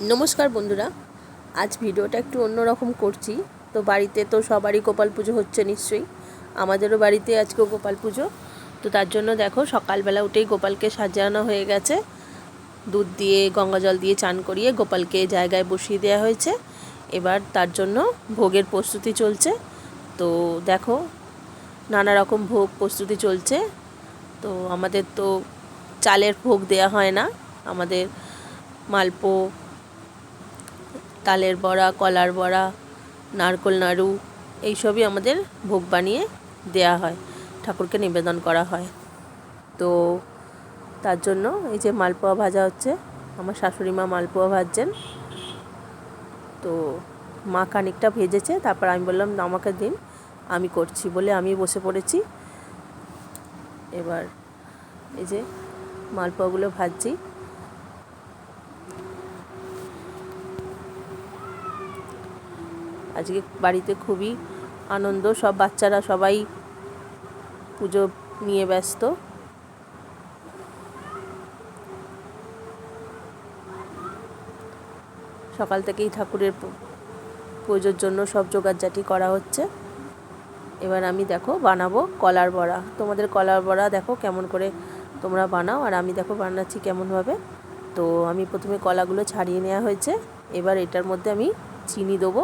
নমস্কার বন্ধুরা, আজ ভিডিওটা একটু অন্যরকম করছি। তো বাড়িতে তো সবারই গোপাল পুজো হচ্ছে নিশ্চয়ই, আমাদেরও বাড়িতে আজকেও গোপাল পুজো। তো তার জন্য দেখো সকালবেলা উঠেই গোপালকে সাজানো হয়ে গেছে, দুধ দিয়ে গঙ্গা জল দিয়ে চান করিয়ে গোপালকে জায়গায় বসিয়ে দেওয়া হয়েছে। এবার তার জন্য ভোগের প্রস্তুতি চলছে। তো দেখো নানা রকম ভোগ প্রস্তুতি চলছে। তো আমাদের তো চালের ভোগ দেয়া হয় না, আমাদের মালপো, তালের বড়া, কলার বড়া, নারকোল নাড়ু এইসবই আমাদের ভোগ বানিয়ে দেয়া হয়, ঠাকুরকে নিবেদন করা হয়। তো তার জন্য এই যে মালপোয়া ভাজা হচ্ছে, আমার শাশুড়ি মা মালপোয়া ভাজছেন। তো মা খানিকটা ভেজেছে, তারপর আমি বললাম আমাকে দিন, আমি করছি বলে আমি বসে পড়েছি। এবার এই যে মালপোয়াগুলো ভাজছি। আজকে বাড়িতে খুবই আনন্দ, সব বাচ্চারা সবাই পুজো নিয়ে ব্যস্ত। সকাল থেকেই ঠাকুরের পুজোর জন্য সব জোগাড়জাটি করা হচ্ছে। এবার আমি দেখো বানাবো কলার বড়া। তোমাদের কলার বড়া দেখো কেমন করে তোমরা বানাও, আর আমি দেখো বানাচ্ছি কেমনভাবে। তো আমি প্রথমে কলাগুলো ছাড়িয়ে নেওয়া হয়েছে। এবার এটার মধ্যে আমি চিনি দেবো,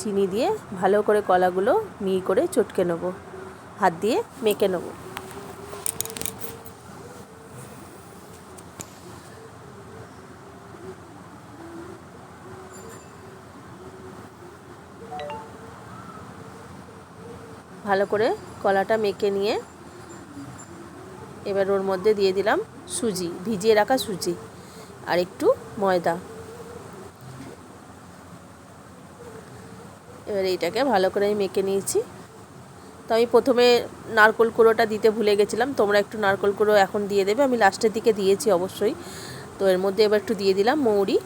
চিনি দিয়ে ভালো করে কলাগুলো মিহি করে চটকে নেবো, হাত দিয়ে মেখে নেবো। ভালো করে কলাটা মেখে নিয়ে এবার ওর মধ্যে দিয়ে দিলাম সুজি, ভিজিয়ে রাখা সুজি, আর একটু ময়দা। এবার এইটাকে ভালো করে আমি মেখে নিয়েছি। তো আমি প্রথমে নারকোল কুড়োটা দিতে ভুলে গেছিলাম, তোমরা একটু নারকোল কুড়ো এখন দিয়ে দেবে, আমি লাস্টের দিকে দিয়েছি অবশ্যই। তো এর মধ্যে এবার একটু দিয়ে দিলাম মৌরি।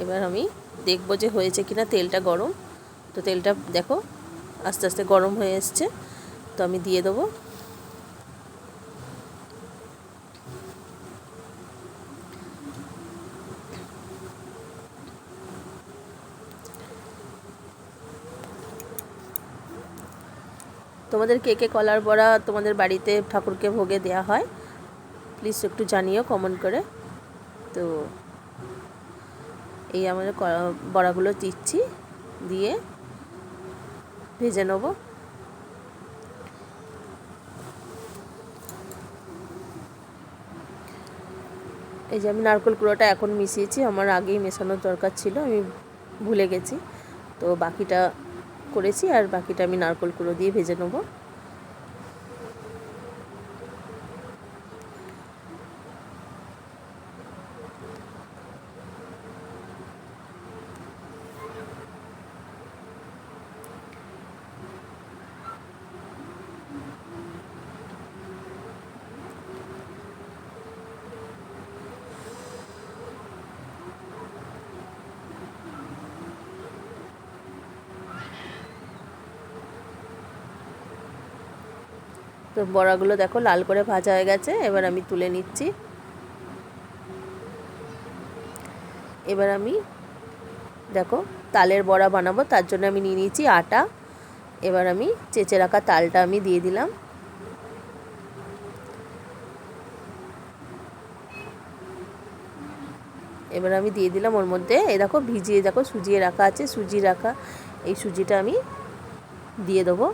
এবার আমি দেখবো যে হয়েছে কিনা, তেলটা গরম। তো তেলটা দেখো আস্তে আস্তে গরম হয়ে এসছে, তো আমি দিয়ে দেবো। তোমাদের কে কে কলার বড়া তোমাদের বাড়িতে ঠাকুরকে ভোগে দেয়া হয়, প্লিজ একটু জানিও কমেন্ট করে। তো এই আমাদের বড়াগুলো দিচ্ছি, দিয়ে ভেজে নেব। এই যে আমি নারকেল কুড়োটা এখন মিশিয়েছি, আমার আগেই মেশানোর দরকার ছিল, আমি ভুলে গেছি। তো বাকিটা করেছি, আর বাকিটা আমি নারকেল কুড়ো দিয়ে ভেজে নেব। তো বড়াগুলো দেখো লাল করে ভাজা হয়ে গেছে, এবার আমি তুলে নিচ্ছি। এবার আমি দেখো তালের বড়া বানাবো, তার জন্য আমি নিয়ে নিয়েছি আটা। এবার আমি চেঁচে রাখা তালটা আমি দিয়ে দিলাম। এবার আমি দিয়ে দিলাম ওর মধ্যে, এই দেখো ভিজিয়ে দেখো সুজিয়ে রাখা আছে, সুজি রাখা এই সুজিটা আমি দিয়ে দেবো।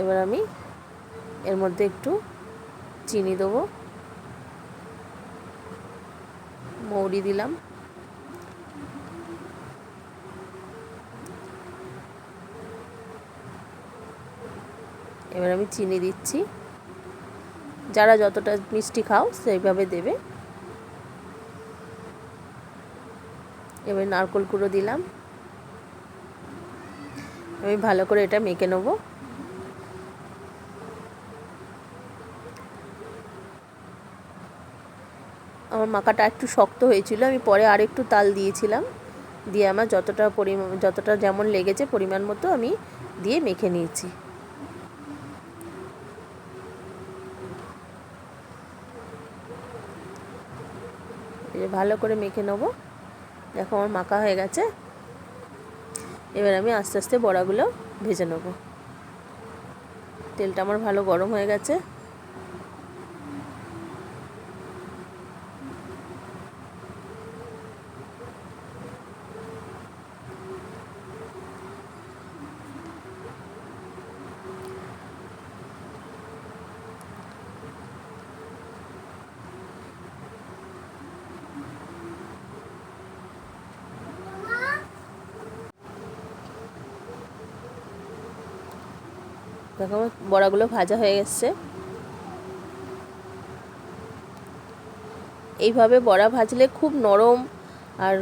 এবার আমি এর মধ্যে একটু চিনি দেবো, মৌরি দিলাম, এবার আমি চিনি দিচ্ছি, যারা যতটা মিষ্টি খাও সেইভাবে দেবে। এবার নারকেল কুড়ো দিলাম, আমি ভালো করে এটা মেখে নেব। আমার মাখাটা একটু শক্ত হয়েছিল, আমি পরে আরেকটু তাল দিয়েছিলাম, দিয়ে আমার যতটা যেমন লেগেছে পরিমাণ মতো আমি দিয়ে মেখে নিয়েছি। ভালো করে মেখে নেবো। দেখো আমার মাখা হয়ে গেছে। এবার আমি আস্তে আস্তে বড়াগুলো ভেজে নেব। তেলটা আমার ভালো গরম হয়ে গেছে। দেখো বড়াগুলো ভাজা হয়ে গেছে। এইভাবে বড়া ভাজলে খুব নরম আর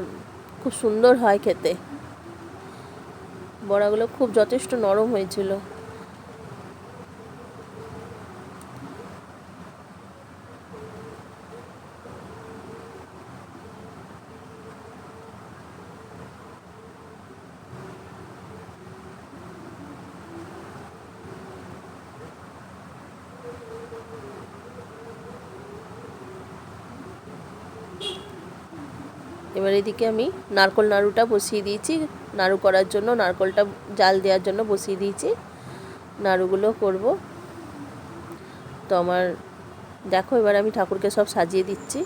খুব সুন্দর হয় খেতে। বড়াগুলো খুব যথেষ্ট নরম হয়েছিল। এবার এদিকে আমি নারকোল নাড়ুটা বসিয়ে দিয়েছি। নাড়ু করার জন্য নারকোলটা জাল দেওয়ার জন্য বসিয়ে দিয়েছি। নাড়ুগুলো করব। তো আমার দেখো এবার আমি ঠাকুরকে সব সাজিয়ে দিচ্ছি।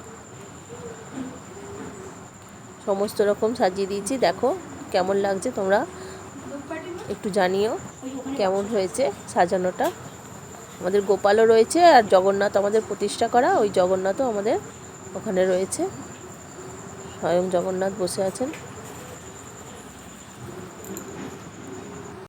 সমস্ত রকম সাজিয়ে দিয়েছি। দেখো কেমন লাগছে, তোমরা একটু জানিও কেমন হয়েছে সাজানোটা। আমাদের গোপালও রয়েছে আর জগন্নাথ আমাদের প্রতিষ্ঠা করা, ওই জগন্নাথও আমাদের ওখানে রয়েছে। স্বয়ং জগন্নাথ বসে আছেন।